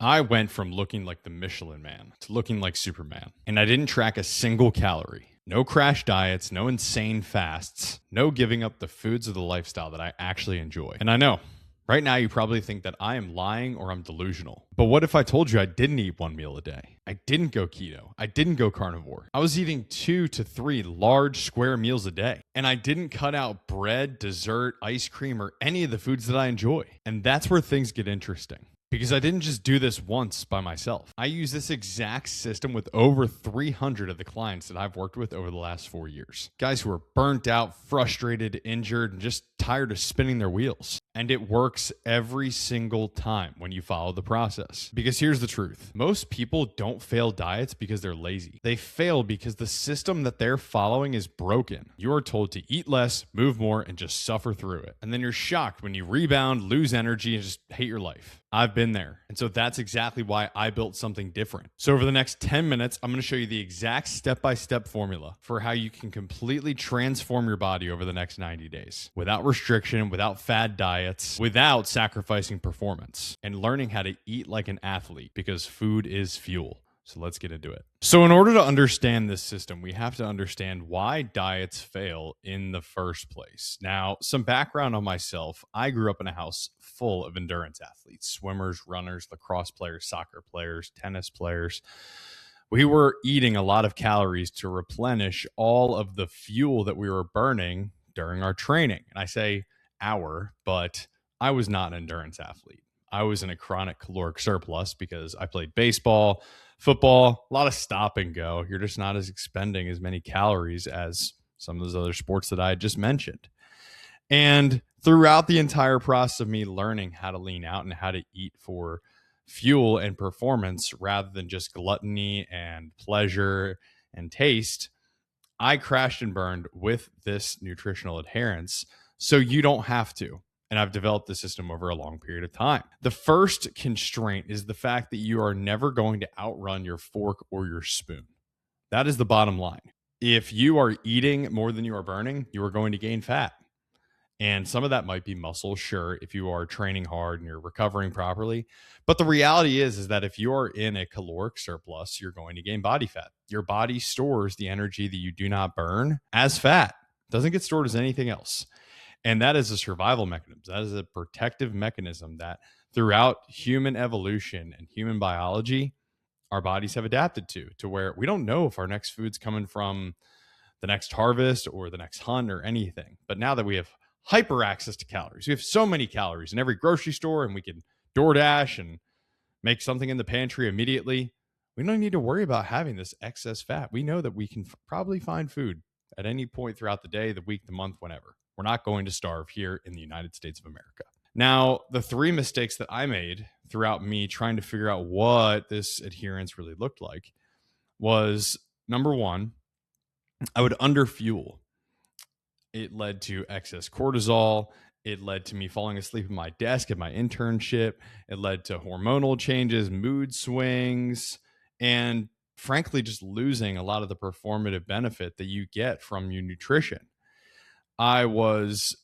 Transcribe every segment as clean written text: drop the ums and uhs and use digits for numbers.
I went from looking like the Michelin Man to looking like Superman. And I didn't track a single calorie. No crash diets, no insane fasts, no giving up the foods or the lifestyle that I actually enjoy. And I know right now you probably think that I am lying or I'm delusional. But what if I told you I didn't eat one meal a day? I didn't go keto. I didn't go carnivore. I was eating 2 to 3 large square meals a day. And I didn't cut out bread, dessert, ice cream, or any of the foods that I enjoy. And that's where things get interesting. Because I didn't just do this once by myself. I use this exact system with over 300 of the clients that I've worked with over the last 4 years. Guys who are burnt out, frustrated, injured, and just tired of spinning their wheels. And it works every single time when you follow the process. Because here's the truth. Most people don't fail diets because they're lazy. They fail because the system that they're following is broken. You are told to eat less, move more, and just suffer through it. And then you're shocked when you rebound, lose energy, and just hate your life. I've been there. And so that's exactly why I built something different. So over the next 10 minutes, I'm going to show you the exact step-by-step formula for how you can completely transform your body over the next 90 days without restriction, without fad diets, without sacrificing performance, and learning how to eat like an athlete because food is fuel. So let's get into it. So in order to understand this system, we have to understand why diets fail in the first place. Now, some background on myself. I grew up in a house full of endurance athletes, swimmers, runners, lacrosse players, soccer players, tennis players. We were eating a lot of calories to replenish all of the fuel that we were burning during our training. And I say our, but I was not an endurance athlete. I was in a chronic caloric surplus because I played baseball, football, a lot of stop and go. You're just not as expending as many calories as some of those other sports that I had just mentioned. And throughout the entire process of me learning how to lean out and how to eat for fuel and performance rather than just gluttony and pleasure and taste, I crashed and burned with this nutritional adherence so you don't have to. And I've developed the system over a long period of time. The first constraint is the fact that you are never going to outrun your fork or your spoon. That is the bottom line. If you are eating more than you are burning, you are going to gain fat. And some of that might be muscle, sure, if you are training hard and you're recovering properly. But the reality is that if you are in a caloric surplus, you're going to gain body fat. Your body stores the energy that you do not burn as fat. It doesn't get stored as anything else. And that is a survival mechanism. That is a protective mechanism that throughout human evolution and human biology, our bodies have adapted to where we don't know if our next food's coming from the next harvest or the next hunt or anything. But now that we have hyper access to calories, we have so many calories in every grocery store and we can DoorDash and make something in the pantry immediately. We don't need to worry about having this excess fat. We know that we can probably find food at any point throughout the day, the week, the month, whenever. We're not going to starve here in the United States of America. Now, the 3 mistakes that I made throughout me trying to figure out what this adherence really looked like was, number one, I would underfuel. It led to excess cortisol. It led to me falling asleep at my desk at my internship. It led to hormonal changes, mood swings, and frankly, just losing a lot of the performative benefit that you get from your nutrition. I was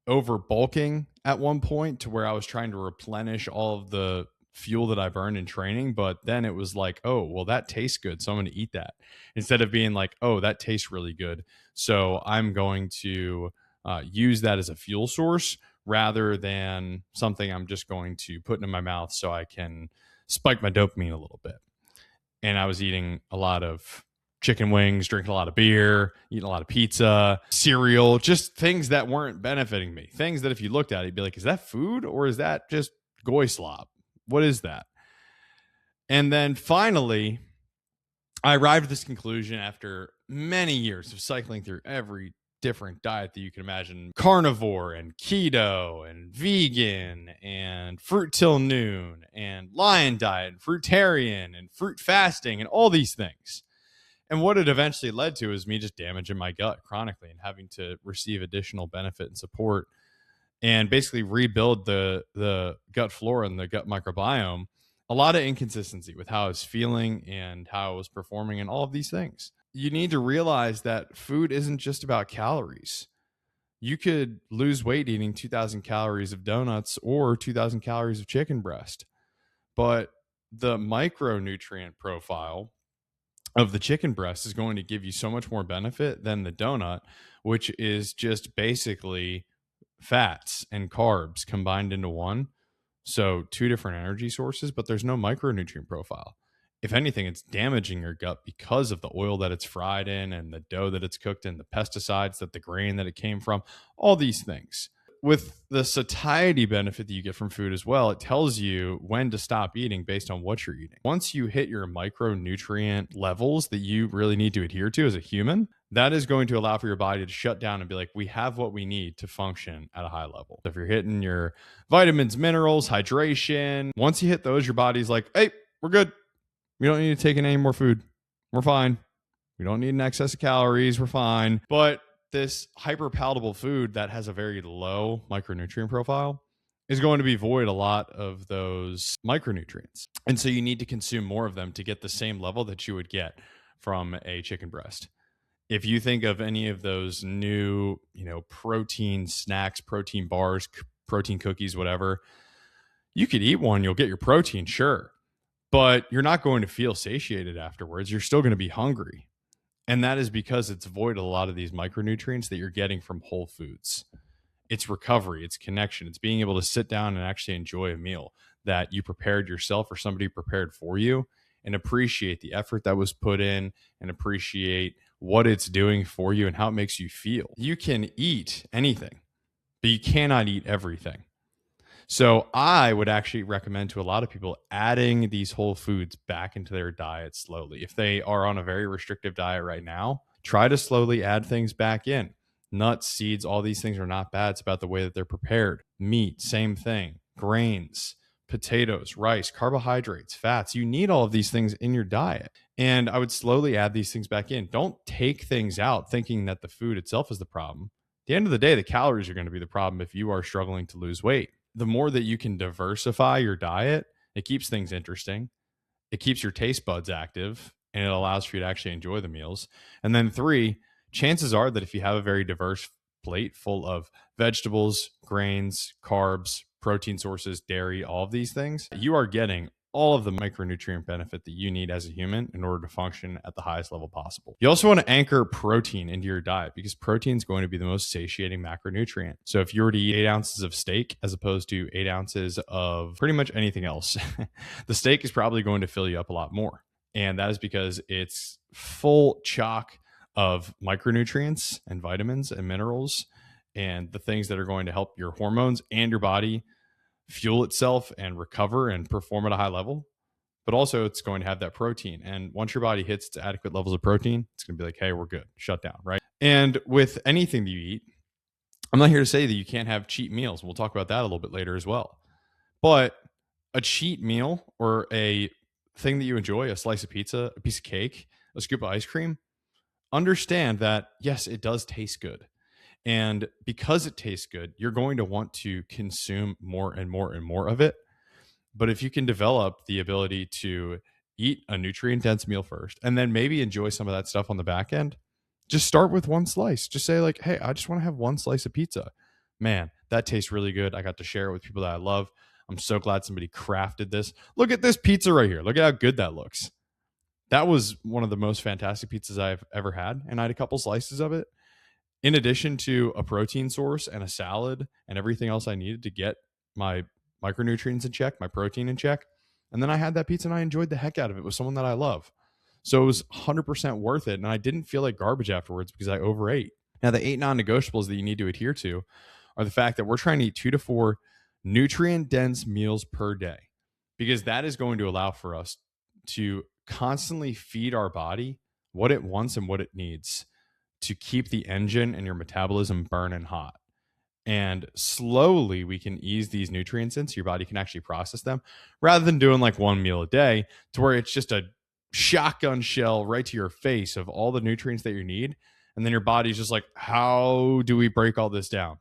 over bulking at one point to where I was trying to replenish all of the fuel that I burned in training. But then it was like, oh, well, that tastes good, so I'm going to eat that. Instead of being like, oh, that tastes really good, so I'm going to use that as a fuel source rather than something I'm just going to put in my mouth so I can spike my dopamine a little bit. And I was eating a lot of chicken wings, drinking a lot of beer, eating a lot of pizza, cereal, just things that weren't benefiting me. Things that if you looked at it, you'd be like, is that food or is that just goy slob? What is that? And then finally, I arrived at this conclusion after many years of cycling through every different diet that you can imagine: carnivore and keto and vegan and fruit till noon and lion diet and fruitarian and fruit fasting and all these things. And what it eventually led to is me just damaging my gut chronically and having to receive additional benefit and support and basically rebuild the gut flora and the gut microbiome. A lot of inconsistency with how I was feeling and how I was performing and all of these things. You need to realize that food isn't just about calories. You could lose weight eating 2,000 calories of donuts or 2,000 calories of chicken breast. But the micronutrient profile of the chicken breast is going to give you so much more benefit than the donut, which is just basically fats and carbs combined into one. So, two different energy sources, but there's no micronutrient profile. If anything, it's damaging your gut because of the oil that it's fried in and the dough that it's cooked in, the pesticides that the grain that it came from, all these things. With the satiety benefit that you get from food as well, it tells you when to stop eating based on what you're eating. Once you hit your micronutrient levels that you really need to adhere to as a human, that is going to allow for your body to shut down and be like, we have what we need to function at a high level. So if you're hitting your vitamins, minerals, hydration, once you hit those, your body's like, hey, we're good. We don't need to take in any more food. We're fine. We don't need an excess of calories. We're fine. But this hyper palatable food that has a very low micronutrient profile is going to be void a lot of those micronutrients. And so you need to consume more of them to get the same level that you would get from a chicken breast. If you think of any of those new, protein snacks, protein bars, protein cookies, whatever, you could eat one, you'll get your protein, sure, but you're not going to feel satiated afterwards. You're still going to be hungry. And that is because it's void of a lot of these micronutrients that you're getting from whole foods. It's recovery, it's connection, it's being able to sit down and actually enjoy a meal that you prepared yourself or somebody prepared for you, and appreciate the effort that was put in and appreciate what it's doing for you and how it makes you feel. You can eat anything, but you cannot eat everything. So I would actually recommend to a lot of people adding these whole foods back into their diet slowly. If they are on a very restrictive diet right now, try to slowly add things back in. Nuts, seeds, all these things are not bad. It's about the way that they're prepared. Meat, same thing. Grains, potatoes, rice, carbohydrates, fats. You need all of these things in your diet. And I would slowly add these things back in. Don't take things out thinking that the food itself is the problem. At the end of the day, the calories are going to be the problem if you are struggling to lose weight. The more that you can diversify your diet, it keeps things interesting. It keeps your taste buds active, and it allows for you to actually enjoy the meals. And then 3, chances are that if you have a very diverse plate full of vegetables, grains, carbs, protein sources, dairy, all of these things, you are getting all of the micronutrient benefit that you need as a human in order to function at the highest level possible. You also want to anchor protein into your diet because protein is going to be the most satiating macronutrient. So if you were to eat 8 ounces of steak as opposed to 8 ounces of pretty much anything else, the steak is probably going to fill you up a lot more. And that is because it's full chock of micronutrients and vitamins and minerals and the things that are going to help your hormones and your body fuel itself and recover and perform at a high level. But also it's going to have that protein. And once your body hits adequate levels of protein, it's going to be like, hey, we're good, shut down, right? And with anything that you eat, I'm not here to say that you can't have cheat meals. We'll talk about that a little bit later as well. But a cheat meal or a thing that you enjoy, a slice of pizza, a piece of cake, a scoop of ice cream, understand that, yes, it does taste good. And because it tastes good, you're going to want to consume more and more and more of it. But if you can develop the ability to eat a nutrient dense meal first and then maybe enjoy some of that stuff on the back end, just start with one slice. Just say, like, hey, I just want to have one slice of pizza. Man, that tastes really good. I got to share it with people that I love. I'm so glad somebody crafted this. Look at this pizza right here. Look at how good that looks. That was one of the most fantastic pizzas I've ever had. And I had a couple slices of it, in addition to a protein source and a salad and everything else I needed to get my micronutrients in check, my protein in check. And then I had that pizza and I enjoyed the heck out of it with someone that I love. So it was 100% worth it. And I didn't feel like garbage afterwards because I overate. Now, the 8 non-negotiables that you need to adhere to are the fact that we're trying to eat 2 to 4 nutrient dense meals per day, because that is going to allow for us to constantly feed our body what it wants and what it needs to keep the engine and your metabolism burning hot. And slowly we can ease these nutrients in so your body can actually process them, rather than doing like one meal a day to where it's just a shotgun shell right to your face of all the nutrients that you need. And then your body's just like, how do we break all this down?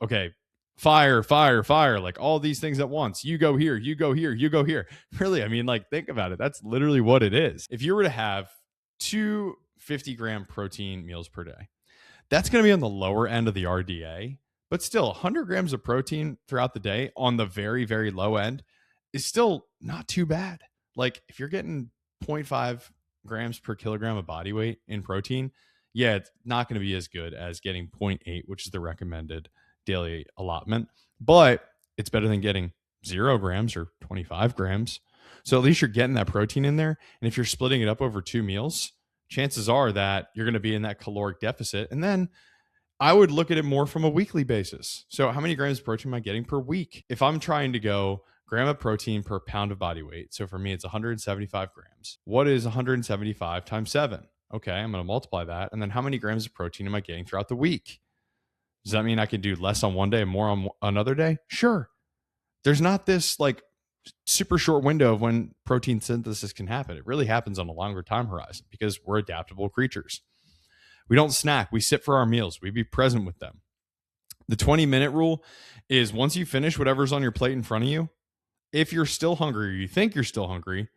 Okay, fire, fire, fire, like all these things at once. You go here, you go here, you go here. Really, I mean, like, think about it. That's literally what it is. If you were to have 2 50-gram protein meals per day, that's going to be on the lower end of the RDA, but still 100 grams of protein throughout the day on the very, very low end is still not too bad. Like if you're getting 0.5 grams per kilogram of body weight in protein, yeah, it's not going to be as good as getting zero point 0.8, which is the recommended daily allotment, but it's better than getting 0 grams or 25 grams. So at least you're getting that protein in there. And if you're splitting it up over 2 meals, chances are that you're going to be in that caloric deficit. And then I would look at it more from a weekly basis. So how many grams of protein am I getting per week? If I'm trying to go gram of protein per pound of body weight, so for me, it's 175 grams. What is 175 times 7? Okay, I'm going to multiply that. And then how many grams of protein am I getting throughout the week? Does that mean I can do less on one day and more on another day? Sure. There's not this like super short window of when protein synthesis can happen. It really happens on a longer time horizon because we're adaptable creatures. We don't snack. We sit for our meals. We be present with them. The 20-minute rule is once you finish whatever's on your plate in front of you, if you're still hungry or you think you're still hungry,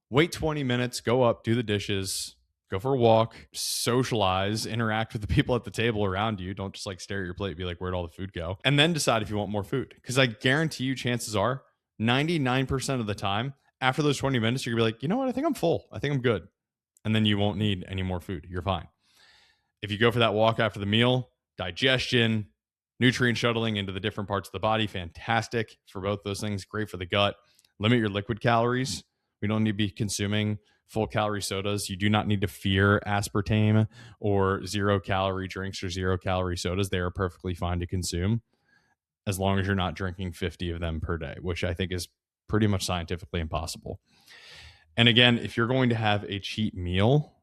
wait 20 minutes, go up, do the dishes, go for a walk, socialize, interact with the people at the table around you. Don't just like stare at your plate and be like, where'd all the food go? And then decide if you want more food. Because I guarantee you, chances are 99% of the time, after those 20 minutes, you're gonna be like, you know what? I think I'm full. I think I'm good. And then you won't need any more food. You're fine. If you go for that walk after the meal, digestion, nutrient shuttling into the different parts of the body, fantastic for both those things. Great for the gut. Limit your liquid calories. We don't need to be consuming full calorie sodas. You do not need to fear aspartame or 0-calorie drinks or 0-calorie sodas. They are perfectly fine to consume as long as you're not drinking 50 of them per day, which I think is pretty much scientifically impossible. And again, if you're going to have a cheat meal,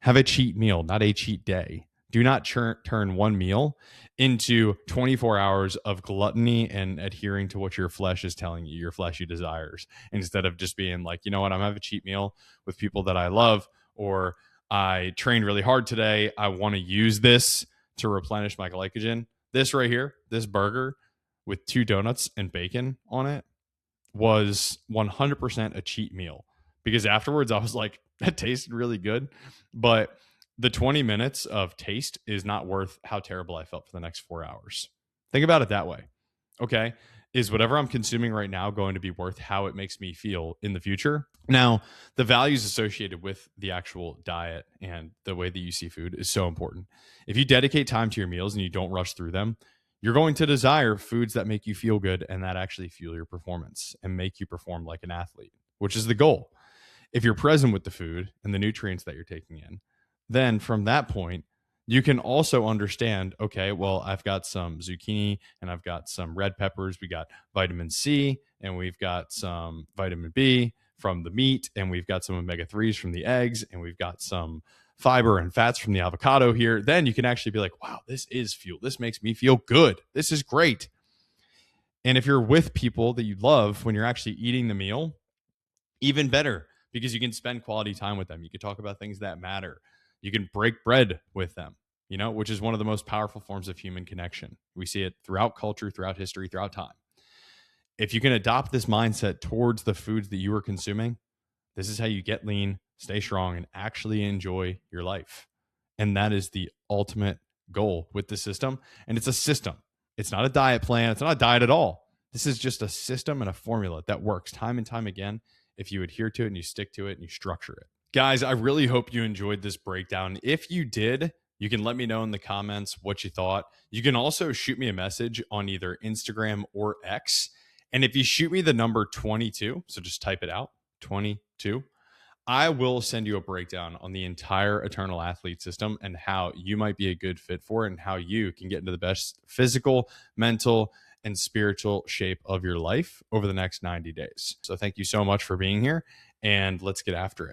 have a cheat meal, not a cheat day. Do not turn one meal into 24 hours of gluttony and adhering to what your flesh is telling you, your fleshy desires, instead of just being like, you know what, I'm having a cheat meal with people that I love, or I trained really hard today. I want to use this to replenish my glycogen. This right here, this burger with 2 donuts and bacon on it was 100% a cheat meal, because afterwards I was like, that tasted really good, but the 20 minutes of taste is not worth how terrible I felt for the next 4 hours. Think about it that way. Okay. Is whatever I'm consuming right now going to be worth how it makes me feel in the future? Now, the values associated with the actual diet and the way that you see food is so important. If you dedicate time to your meals and you don't rush through them, you're going to desire foods that make you feel good and that actually fuel your performance and make you perform like an athlete, which is the goal. If you're present with the food and the nutrients that you're taking in, then from that point, you can also understand, okay, well, I've got some zucchini and I've got some red peppers. We got vitamin C and we've got some vitamin B from the meat, and we've got some omega-3s from the eggs, and we've got some fiber and fats from the avocado here. Then you can actually be like, wow, this is fuel. This makes me feel good. This is great. And if you're with people that you love when you're actually eating the meal, even better, because you can spend quality time with them. You can talk about things that matter. You can break bread with them, which is one of the most powerful forms of human connection. We see it throughout culture, throughout history, throughout time. If you can adopt this mindset towards the foods that you are consuming, this is how you get lean, stay strong, and actually enjoy your life. And that is the ultimate goal with the system. And it's a system. It's not a diet plan. It's not a diet at all. This is just a system and a formula that works time and time again if you adhere to it and you stick to it and you structure it. Guys, I really hope you enjoyed this breakdown. If you did, you can let me know in the comments what you thought. You can also shoot me a message on either Instagram or X. And if you shoot me the number 22, so just type it out, 22, I will send you a breakdown on the entire Eternal Athlete system and how you might be a good fit for it and how you can get into the best physical, mental, and spiritual shape of your life over the next 90 days. So thank you so much for being here, and let's get after it.